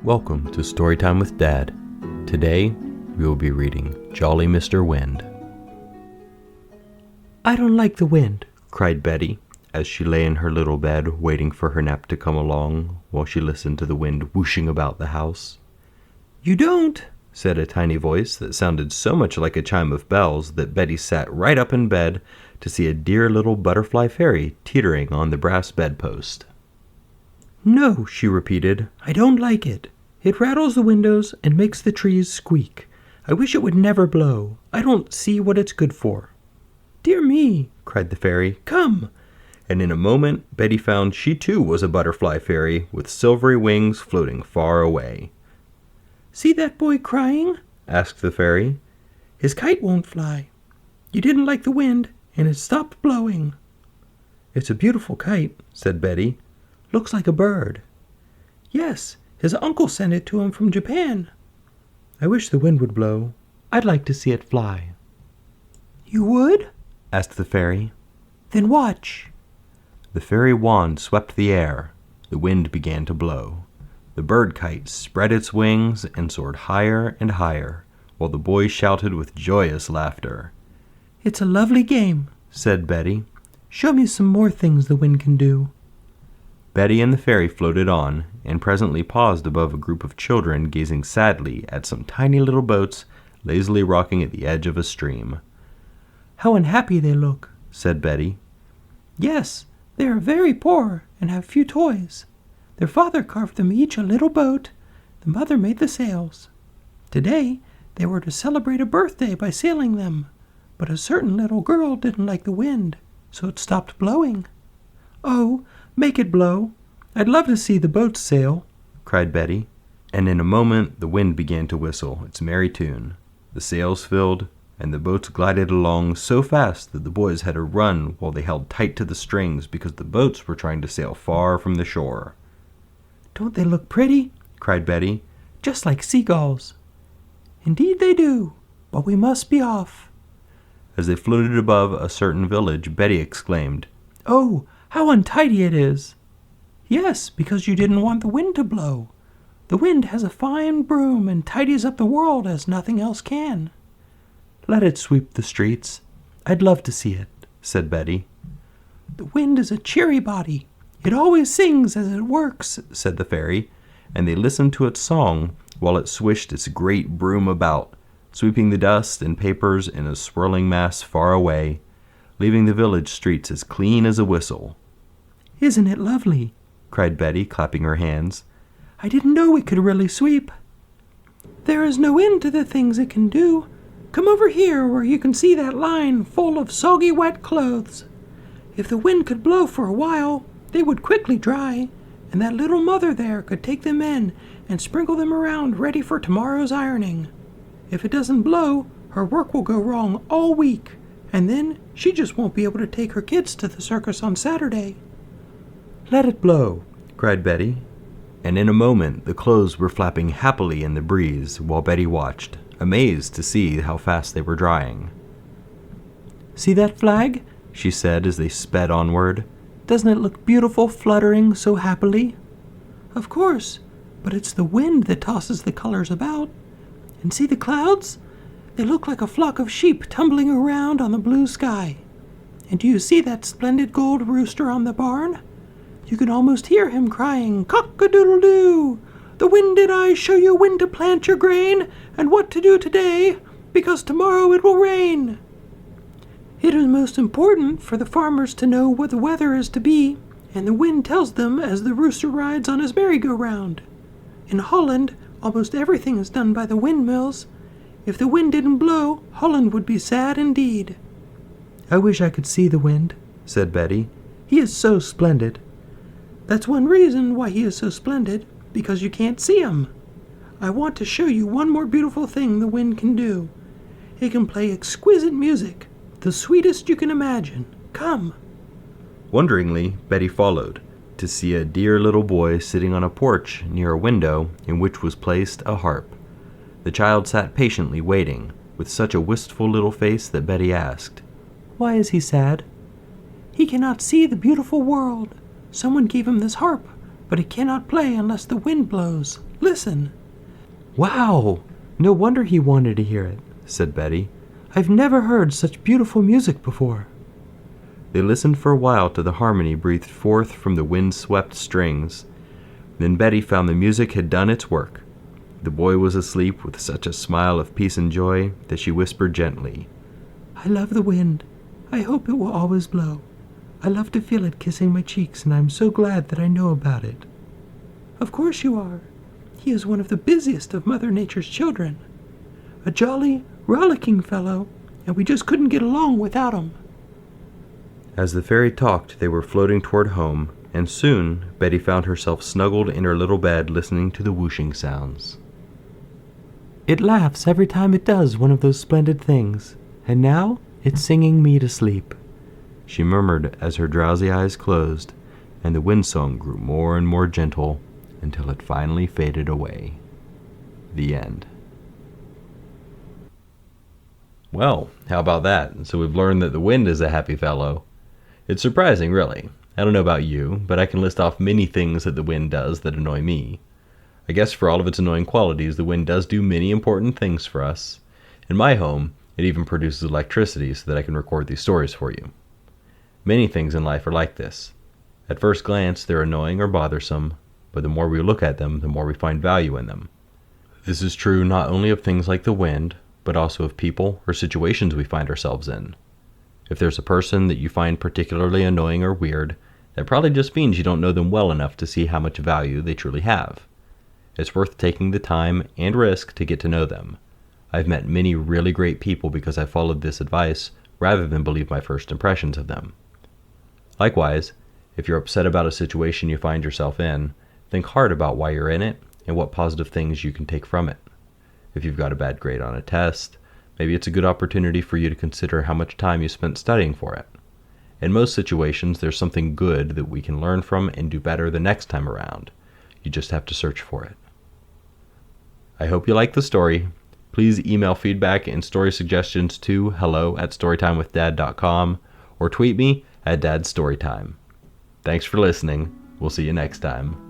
Welcome to Storytime with Dad. Today, we will be reading Jolly Mr. Wind. "I don't like the wind," cried Betty, as she lay in her little bed waiting for her nap to come along while she listened to the wind whooshing about the house. "You don't?" said a tiny voice that sounded so much like a chime of bells that Betty sat right up in bed to see a dear little butterfly fairy teetering on the brass bedpost. "No," she repeated, "I don't like it. It rattles the windows and makes the trees squeak. I wish it would never blow. I don't see what it's good for." "Dear me," cried the fairy, "come." And in a moment, Betty found she too was a butterfly fairy with silvery wings floating far away. "See that boy crying?" asked the fairy. "His kite won't fly. You didn't like the wind, and it stopped blowing." "It's a beautiful kite," said Betty. "Looks like a bird." "Yes, his uncle sent it to him from Japan." "I wish the wind would blow. I'd like to see it fly." "You would?" asked the fairy. "Then watch." The fairy wand swept the air. The wind began to blow. The bird kite spread its wings and soared higher and higher, while the boy shouted with joyous laughter. "It's a lovely game," said Betty. "Show me some more things the wind can do." Betty and the fairy floated on, and presently paused above a group of children gazing sadly at some tiny little boats lazily rocking at the edge of a stream. "How unhappy they look," said Betty. "Yes, they are very poor and have few toys. Their father carved them each a little boat. The mother made the sails. Today they were to celebrate a birthday by sailing them, but a certain little girl didn't like the wind, so it stopped blowing." "Oh, make it blow. I'd love to see the boats sail," cried Betty, and in a moment the wind began to whistle its merry tune. The sails filled, and the boats glided along so fast that the boys had to run while they held tight to the strings because the boats were trying to sail far from the shore. "Don't they look pretty?" cried Betty. "Just like seagulls." "Indeed they do, but we must be off." As they floated above a certain village, Betty exclaimed, "Oh, how untidy it is!" "Yes, because you didn't want the wind to blow. The wind has a fine broom and tidies up the world as nothing else can." "Let it sweep the streets. I'd love to see it," said Betty. "The wind is a cheery body. It always sings as it works," said the fairy, and they listened to its song while it swished its great broom about, sweeping the dust and papers in a swirling mass far away, leaving the village streets as clean as a whistle. "Isn't it lovely?" cried Betty, clapping her hands. "I didn't know it could really sweep." "There is no end to the things it can do. Come over here where you can see that line full of soggy wet clothes. If the wind could blow for a while, they would quickly dry, and that little mother there could take them in and sprinkle them around ready for tomorrow's ironing. If it doesn't blow, her work will go wrong all week, and then she just won't be able to take her kids to the circus on Saturday." "Let it blow," cried Betty, and in a moment the clothes were flapping happily in the breeze while Betty watched, amazed to see how fast they were drying. "See that flag?" she said as they sped onward. "Doesn't it look beautiful fluttering so happily?" "Of course, but it's the wind that tosses the colors about. And see the clouds? They look like a flock of sheep tumbling around on the blue sky. And do you see that splendid gold rooster on the barn? You can almost hear him crying, 'Cock-a-doodle-doo! The wind and I show you when to plant your grain and what to do today, because tomorrow it will rain.' It is most important for the farmers to know what the weather is to be, and the wind tells them as the rooster rides on his merry-go-round. In Holland, almost everything is done by the windmills. If the wind didn't blow, Holland would be sad indeed." "I wish I could see the wind," said Betty. "He is so splendid." "That's one reason why he is so splendid, because you can't see him. I want to show you one more beautiful thing the wind can do. It can play exquisite music, the sweetest you can imagine. Come." Wonderingly, Betty followed, to see a dear little boy sitting on a porch near a window in which was placed a harp. The child sat patiently waiting, with such a wistful little face that Betty asked, "Why is he sad?" "He cannot see the beautiful world. Someone gave him this harp, but it cannot play unless the wind blows. Listen." "Wow! No wonder he wanted to hear it," said Betty. "I've never heard such beautiful music before." They listened for a while to the harmony breathed forth from the wind-swept strings. Then Betty found the music had done its work. The boy was asleep with such a smile of peace and joy that she whispered gently, "I love the wind. I hope it will always blow. I love to feel it kissing my cheeks, and I'm so glad that I know about it." "Of course you are. He is one of the busiest of Mother Nature's children. A jolly, rollicking fellow, and we just couldn't get along without him." As the fairy talked, they were floating toward home, and soon Betty found herself snuggled in her little bed listening to the whooshing sounds. "It laughs every time it does one of those splendid things, and now it's singing me to sleep," she murmured as her drowsy eyes closed, and the wind song grew more and more gentle until it finally faded away. The end. Well, how about that? So we've learned that the wind is a happy fellow. It's surprising, really. I don't know about you, but I can list off many things that the wind does that annoy me. I guess for all of its annoying qualities, the wind does do many important things for us. In my home, it even produces electricity so that I can record these stories for you. Many things in life are like this. At first glance, they're annoying or bothersome, but the more we look at them, the more we find value in them. This is true not only of things like the wind, but also of people or situations we find ourselves in. If there's a person that you find particularly annoying or weird, that probably just means you don't know them well enough to see how much value they truly have. It's worth taking the time and risk to get to know them. I've met many really great people because I followed this advice rather than believe my first impressions of them. Likewise, if you're upset about a situation you find yourself in, think hard about why you're in it and what positive things you can take from it. If you've got a bad grade on a test, maybe it's a good opportunity for you to consider how much time you spent studying for it. In most situations, there's something good that we can learn from and do better the next time around. You just have to search for it. I hope you like the story. Please email feedback and story suggestions to hello@storytimewithdad.com or tweet me at dadstorytime. Thanks for listening. We'll see you next time.